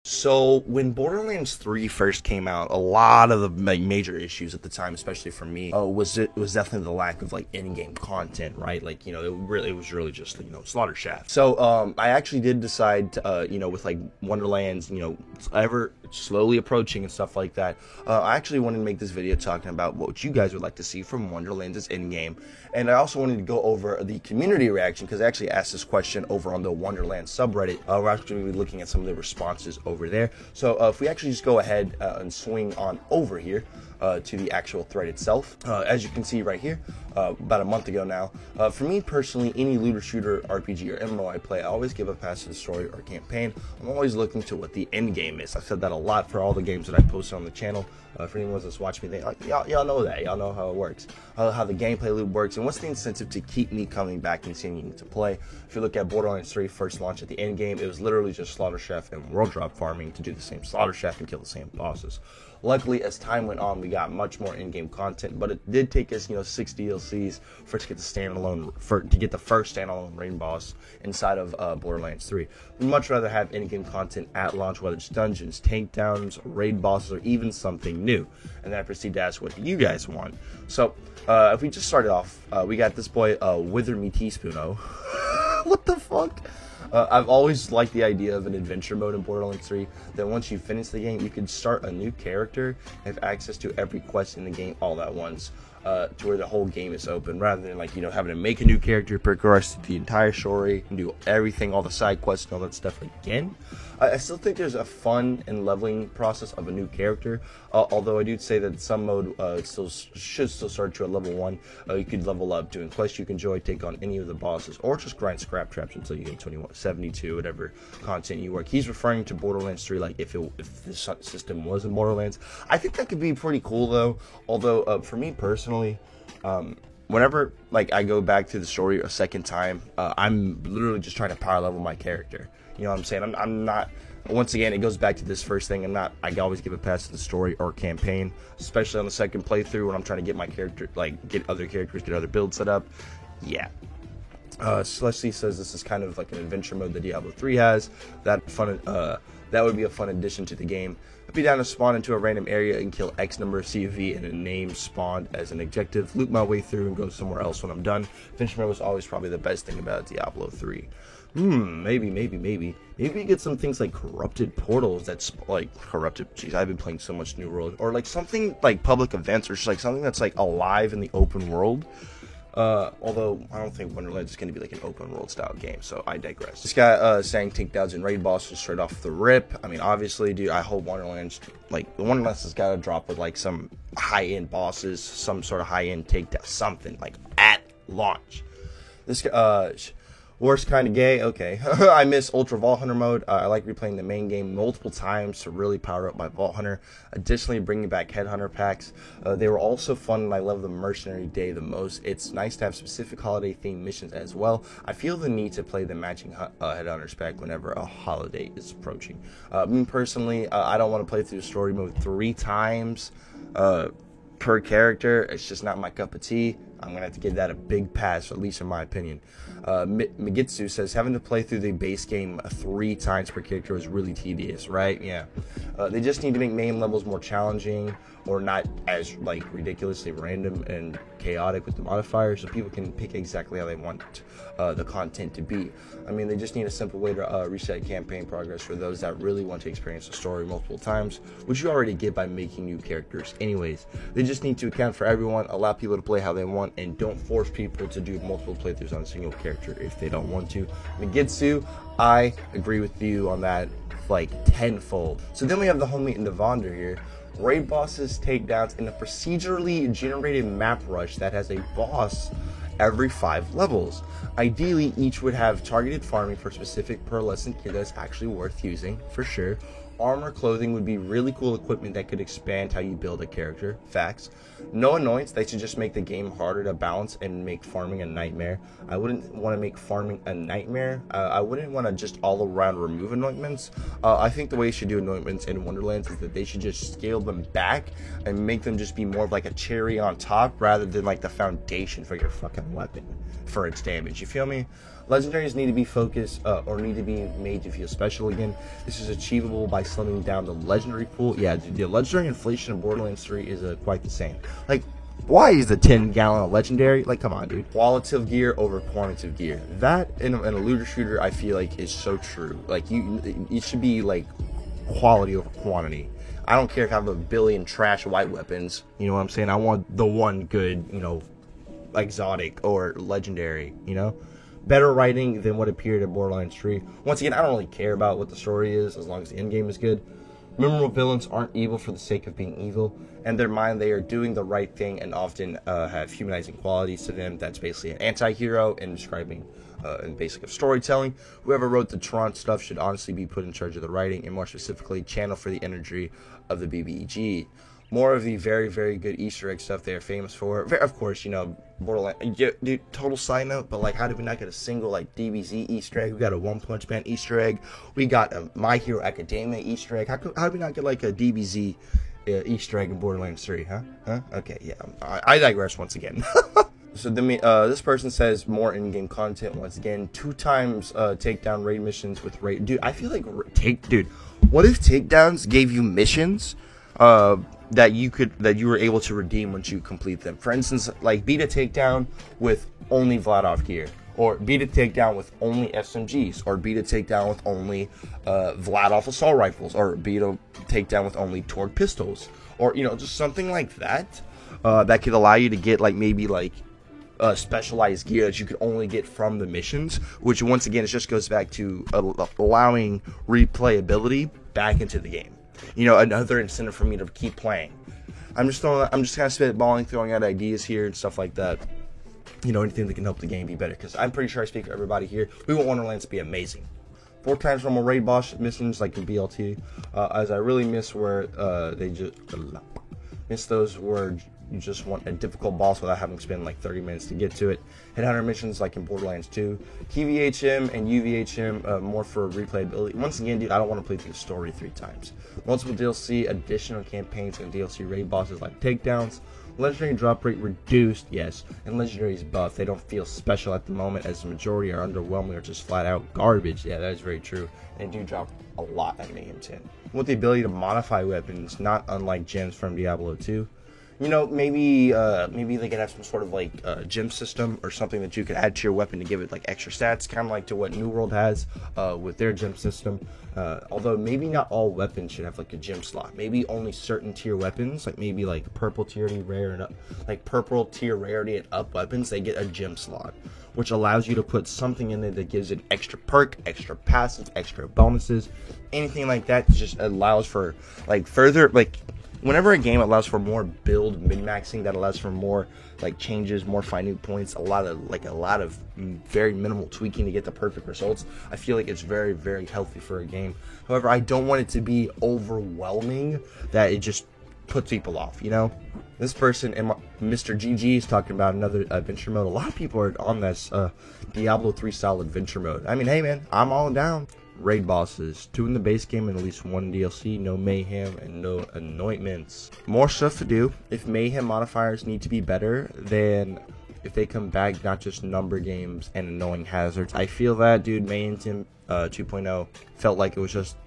So when Borderlands 3 first came out, a lot of the major issues at the time, especially for me, was definitely the lack of in-game content, right? It was really just Slaughter Shaft. So I actually did decide to, with Wonderlands, ever slowly approaching and stuff like that. I actually wanted to make this video talking about what you guys would like to see from Wonderlands' in-game, and I also wanted to go over the community reaction because I actually asked this question over on the Wonderlands subreddit. We're actually going to be looking at some of the responses over there. So if we actually just go ahead and swing on over here to the actual thread itself, as you can see right here, about a month ago now, for me personally, any looter shooter, RPG, or MMO I play, I always give a pass to the story or campaign. I'm always looking to what the end game is. I've said that a lot for all the games that I post on the channel. For anyone that's watching me, y'all know that. Y'all know how it works, how the gameplay loop works, and what's the incentive to keep me coming back and continuing to play. If you look at Borderlands 3 first launch at the end game, it was literally just Slaughter Shaft and World Drop farming to do the same Slaughter Shaft and kill the same bosses. Luckily, as time went on, we got much more in-game content, but it did take us, 6 DLCs to get the first standalone raid boss inside of Borderlands 3. We'd much rather have in-game content at launch, whether it's dungeons, takedowns, raid bosses, or even something new. And then I proceed to ask, what do you guys want? So, if we just started off, we got this boy, Wither Me Teaspoon-o. What the fuck? I've always liked the idea of an adventure mode in Borderlands 3, that once you finish the game, you can start a new character and have access to every quest in the game all at once, to where the whole game is open, rather than having to make a new character, progress the entire story, and do everything, all the side quests and all that stuff again. I still think there's a fun and leveling process of a new character, although I do say that some mode should still start you at level 1. You could level up doing quests you can enjoy, take on any of the bosses, or just grind scrap traps until you get 2172, whatever content you work. He's referring to Borderlands 3 like if this system was in Borderlands. I think that could be pretty cool though, although for me personally, whenever I go back to the story a second time, I'm literally just trying to power level my character. You know what I'm saying? I'm not. Once again, it goes back to this first thing. I always give a pass to the story or campaign, especially on the second playthrough when I'm trying to get my character, get other characters, get other builds set up. Yeah. Celeste says this is kind of like an adventure mode that Diablo 3 has. That would be a fun addition to the game. I'd be down to spawn into a random area and kill X number of CV and a name spawned as an objective, loop my way through and go somewhere else when I'm done. Adventure mode was always probably the best thing about Diablo 3. Maybe we get some things like corrupted portals that's corrupted. Jeez, I've been playing so much New World, or something like public events, or just something that's alive in the open world. Although I don't think Wonderlands is going to be an open world style game, so I digress. This guy saying takedowns and raid bosses straight off the rip. I mean, obviously, dude, I hope Wonderlands Wonderlands has got to drop with some high end bosses, some sort of high end takedown, something at launch. This worst kind of gay. Okay. I miss Ultra Vault Hunter mode. I like replaying the main game multiple times to really power up my Vault Hunter. Additionally, bringing back Headhunter packs. They were also fun, and I love the Mercenary Day the most. It's nice to have specific holiday themed missions as well. I feel the need to play the matching Headhunters pack whenever a holiday is approaching. Me personally, I don't want to play through the story mode 3 times per character. It's just not my cup of tea. I'm going to have to give that a big pass, at least in my opinion. Migitsu says, having to play through the base game 3 times per character is really tedious, right? Yeah. They just need to make main levels more challenging, or not as ridiculously random and chaotic with the modifiers, so people can pick exactly how they want the content to be. I mean, they just need a simple way to reset campaign progress for those that really want to experience the story multiple times, which you already get by making new characters anyways. They just need to account for everyone, allow people to play how they want, and don't force people to do multiple playthroughs on a single character if they don't want to. Migitsu, I agree with you on that tenfold. So then we have the homie Navander here. Raid bosses, takedowns, and a procedurally generated map rush that has a boss every 5 levels. Ideally, each would have targeted farming for specific pearlescent gear that's actually worth using, for sure. Armor clothing would be really cool equipment that could expand how you build a character. Facts. No annoyance. They should just make the game harder to balance and make farming a nightmare. I wouldn't want to make farming a nightmare. I wouldn't want to just all around remove anointments. I think the way you should do anointments in Wonderlands is that they should just scale them back and make them just be more of a cherry on top rather than the foundation for your fucking weapon for its damage. You feel me? Legendaries need to be focused, or need to be made to feel special again. This is achievable by slimming down the legendary pool. Yeah, the legendary inflation in Borderlands 3 is quite the same. Like, why is the 10-gallon legendary? Like, come on, dude. Qualitative gear over quantitative gear. That in a looter shooter, I feel like is so true. Like, it should be like quality over quantity. I don't care if I have a billion trash white weapons. You know what I'm saying? I want the one good, you know, exotic or legendary, you know? Better writing than what appeared in Borderlands 3. Once again, I don't really care about what the story is as long as the end game is good. Memorable villains aren't evil for the sake of being evil. In their mind, they are doing the right thing and often have humanizing qualities to them. That's basically an anti-hero and describing and basic of storytelling. Whoever wrote the Tron stuff should honestly be put in charge of the writing and more specifically channel for the energy of the BBEG. More of the very, very good Easter egg stuff they are famous for. Of course, you know, Borderlands. Dude, total side note, but like, how did we not get a single like DBZ Easter egg? We got a One Punch Man Easter egg. We got a My Hero Academia Easter egg. How did we not get like a DBZ Easter egg in Borderlands 3? Huh? Okay, yeah. I digress once again. So this person says more in-game content once again. 2 times takedown raid missions with raid. Dude, I feel like what if takedowns gave you missions that you were able to redeem once you complete them? For instance, like beat a takedown with only Vladov gear, or beat a takedown with only SMGs, or beat a takedown with only Vladov assault rifles, or beat a takedown with only Torgue pistols, or you know, just something like that that could allow you to get like maybe like specialized gear that you could only get from the missions, which once again it just goes back to allowing replayability back into the game. You know, another incentive for me to keep playing. I'm just kind of spitballing, throwing out ideas here and stuff like that. You know, anything that can help the game be better. Because I'm pretty sure I speak for everybody here. We want Wonderlands to be amazing. 4 times normal raid boss missions like in BLT. As I really miss where those where you just want a difficult boss without having to spend like 30 minutes to get to it. Headhunter missions like in Borderlands 2. KVHM and UVHM more for replayability. Once again, dude, I don't want to play through the story 3 times. Multiple DLC, additional campaigns, and DLC raid bosses like takedowns. Legendary drop rate reduced, yes, and legendaries buff. They don't feel special at the moment as the majority are underwhelming or just flat out garbage. Yeah, that is very true. They do drop a lot at Mayhem 10. With the ability to modify weapons, not unlike gems from Diablo 2. You know, maybe they could have some sort of like gem system or something that you could add to your weapon to give it like extra stats, kind of like to what New World has with their gem system. Although maybe not all weapons should have like a gem slot. Maybe only certain tier weapons, like maybe like purple tier rare and up, like purple tier rarity and up weapons, they get a gem slot, which allows you to put something in there that gives it extra perk, extra passive, extra bonuses, anything like that. Just allows for like further like. Whenever a game allows for more build min-maxing, that allows for more like changes, more finite points, a lot of very minimal tweaking to get the perfect results, I feel like it's very, very healthy for a game. However, I don't want it to be overwhelming that it just puts people off, you know? This person, Mr. GG, is talking about another adventure mode. A lot of people are on this Diablo 3 style adventure mode. I mean, hey man, I'm all down. Raid bosses, 2 in the base game and at least 1 DLC, no mayhem and no anointments. More stuff to do. If mayhem modifiers need to be better, then if they come back, not just number games and annoying hazards. I feel that, dude, Mayhem 2.0 felt like it was just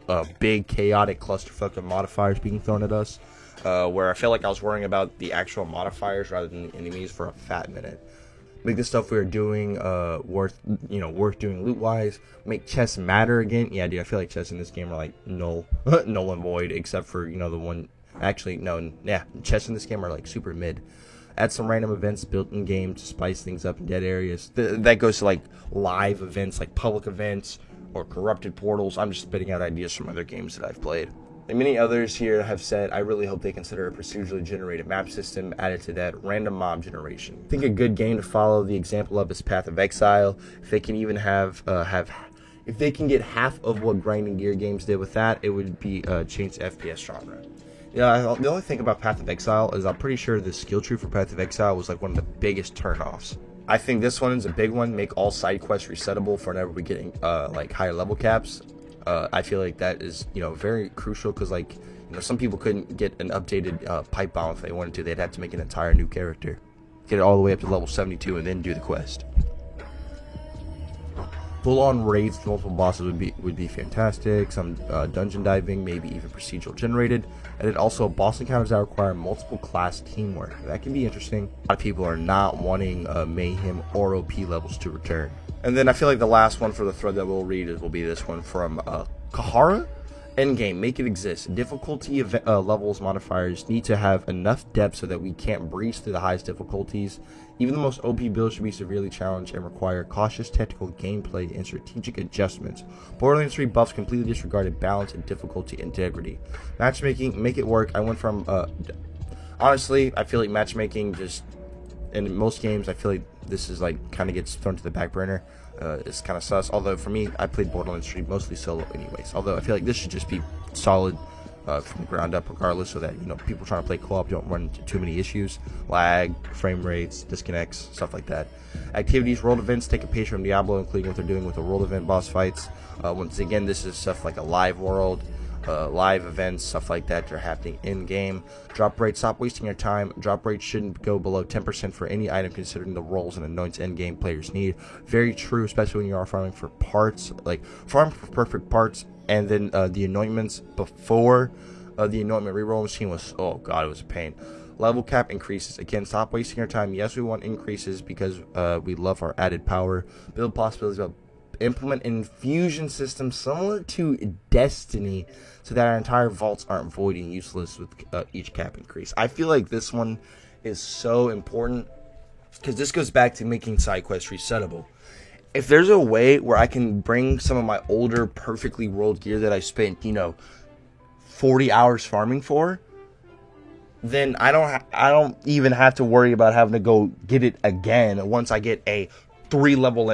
a big chaotic clusterfuck of modifiers being thrown at us, where I felt like I was worrying about the actual modifiers rather than the enemies for a fat minute. Make the stuff we were doing worth doing loot wise. Make chests matter again. Yeah, dude, I feel like chests in this game are like null and void, except for the one. Actually, no, yeah, chests in this game are like super mid. Add some random events built in game to spice things up in dead areas. That goes to like live events, like public events or corrupted portals. I'm just spitting out ideas from other games that I've played. And many others here have said, I really hope they consider a procedurally generated map system added to that random mob generation. I think a good game to follow the example of is Path of Exile. If they can even if they can get half of what grinding gear games did with that, it would be change the FPS genre. Yeah, the only thing about Path of Exile is I'm pretty sure the skill tree for Path of Exile was like one of the biggest turnoffs. I think this one is a big one. Make all side quests resettable for whenever we get like higher level caps. I feel like that is, very crucial because, like, some people couldn't get an updated pipe bomb if they wanted to. They'd have to make an entire new character, get it all the way up to level 72, and then do the quest. Full-on raids to multiple bosses would be fantastic. Some dungeon diving, maybe even procedural generated, and then also boss encounters that require multiple class teamwork. That can be interesting. A lot of people are not wanting mayhem or OP levels to return. And then I feel like the last one for the thread that we'll read will be this one from Kahara. Endgame, make it exist. Difficulty levels modifiers need to have enough depth so that we can't breeze through the highest difficulties. Even the most OP builds should be severely challenged and require cautious technical gameplay and strategic adjustments. Borderlands 3 buffs completely disregarded balance and difficulty integrity. Matchmaking, make it work. I went from honestly, I feel like matchmaking just in most games, I feel like this is like kind of gets thrown to the back burner. It's kind of sus. Although for me, I played Borderlands 3 mostly solo anyways. Although I feel like this should just be solid from the ground up regardless, so that, you know, people trying to play co-op don't run into too many issues. Lag, frame rates, disconnects, stuff like that. Activities, world events, take a page from Diablo, including what they're doing with the world event boss fights. Once again, this is stuff like a live world. Live events, stuff like that are happening in game. Drop rate, stop wasting your time. Drop rate shouldn't go below 10% for any item, considering the roles and anoints end game players need. Very true, especially when you are farming for parts, like farm for perfect parts. And then the anointments before the anointment reroll machine was, oh god, it was a pain. Level cap increases. Again, stop wasting your time. Yes, we want increases because we love our added power. Build possibilities about implement an infusion system similar to Destiny, so that our entire vaults aren't void and useless with each cap increase. I feel like this one is so important because this goes back to making side quests resettable. If there's a way where I can bring some of my older perfectly rolled gear that I spent, 40 hours farming for, then I don't even have to worry about having to go get it again once I get a 3-level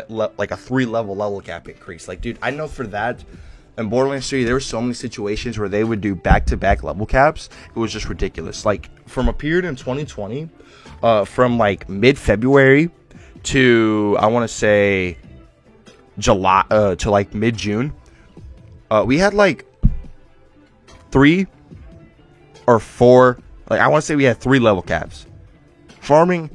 level cap increase. Like, dude, I know for that in Borderlands 3 there were so many situations where they would do back-to-back level caps. It was just ridiculous. Like, from a period in 2020, from like mid-February to, I want to say, July to like mid-June, we had like 3 or 4, like I want to say we had 3 level caps. Farming,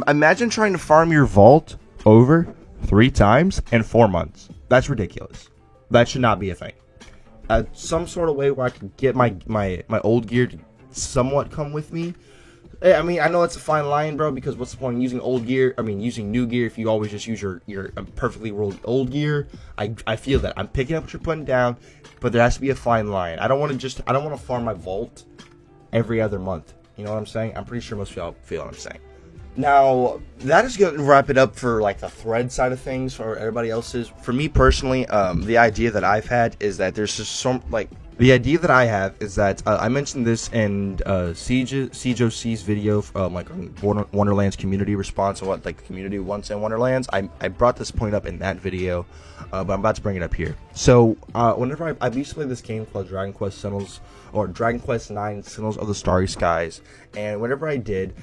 imagine trying to farm your vault over 3 times in 4 months. That's ridiculous. That should not be a thing. Some sort of way where I can get my old gear to somewhat come with me. I mean, I know it's a fine line, bro, because what's the point in using using new gear if you always just use your perfectly rolled old gear? I feel that. I'm picking up what you're putting down, but there has to be a fine line. I don't want to farm my vault every other month. You know what I'm saying? I'm pretty sure most of y'all feel what I'm saying. Now, that is going to wrap it up for like the thread side of things for everybody else's. For me personally, the idea that I've had is that there's just some, like, the idea that I have is that I mentioned this in Siege OC's video, like on Wonderlands community response and what like the community wants in Wonderlands. I brought this point up in that video, but I'm about to bring it up here. So whenever I used to play this game called Dragon Quest Sentinels, or Dragon Quest 9 Sentinels of the Starry Skies, and whenever I did,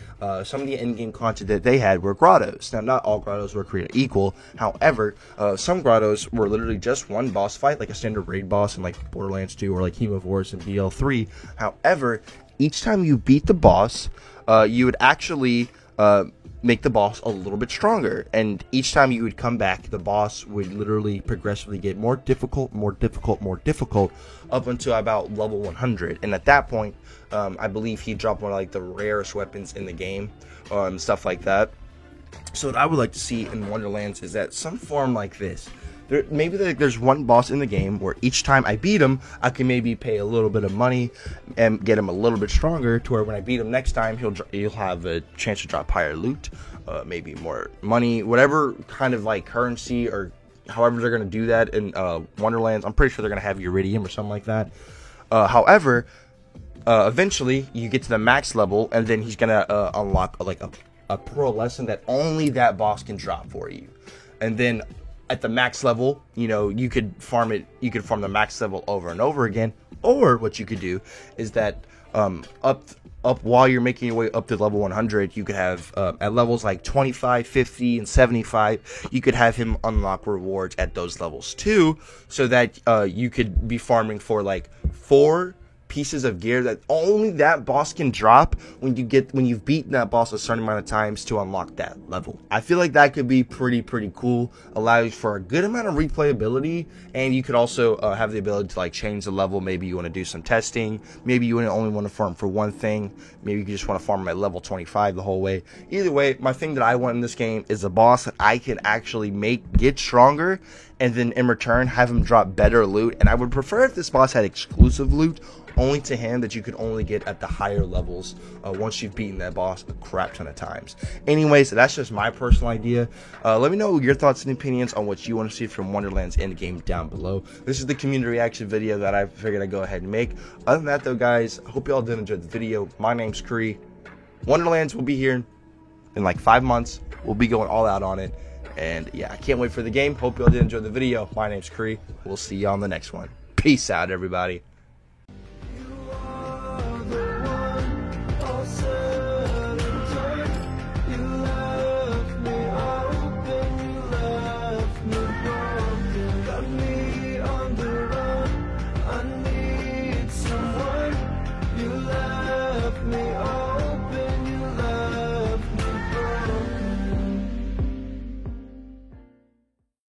some of the in-game content that they had were grottos. Now, not all grottos were created equal. However, some grottos were literally just one boss fight, like a standard raid boss in like Borderlands 2 or like Hemovorus in BL3. However, each time you beat the boss, you would actually make the boss a little bit stronger, and each time you would come back, the boss would literally progressively get more difficult, up until about level 100. And at that point, I believe he dropped one of like the rarest weapons in the game, stuff like that. So what I would like to see in Wonderlands is that some form like this. Maybe there's one boss in the game where each time I beat him, I can maybe pay a little bit of money and get him a little bit stronger, to where when I beat him next time, he'll have a chance to drop higher loot, maybe more money, whatever kind of like currency or however they're going to do that in Wonderlands. I'm pretty sure they're going to have Iridium or something like that. However, eventually you get to the max level, and then he's going to unlock like a pearl lesson that only that boss can drop for you. And then at the max level, you could farm the max level over and over again. Or what you could do is that up while you're making your way up to level 100, you could have at levels like 25, 50, and 75, you could have him unlock rewards at those levels too, so that you could be farming for like 4 pieces of gear that only that boss can drop when you've beaten that boss a certain amount of times to unlock that level. I feel like that could be pretty cool, allows for a good amount of replayability, and you could also have the ability to like change the level. Maybe you want to do some testing, maybe you only want to farm for one thing, maybe you just want to farm at level 25 the whole way. Either way, my thing that I want in this game is a boss that I can actually get stronger, and then in return have him drop better loot. And I would prefer if this boss had exclusive loot only to him that you could only get at the higher levels once you've beaten that boss a crap ton of times. Anyways, that's just my personal idea. Let me know your thoughts and opinions on what you want to see from Wonderland's endgame down below. This is the community reaction video that I figured I'd go ahead and make. Other than that though, guys, I hope you all did enjoy the video. My name's Cree. Wonderlands will be here in like 5 months. We'll be going all out on it. And yeah, I can't wait for the game. Hope you all did enjoy the video. My name's Cree. We'll see you on the next one. Peace out, everybody.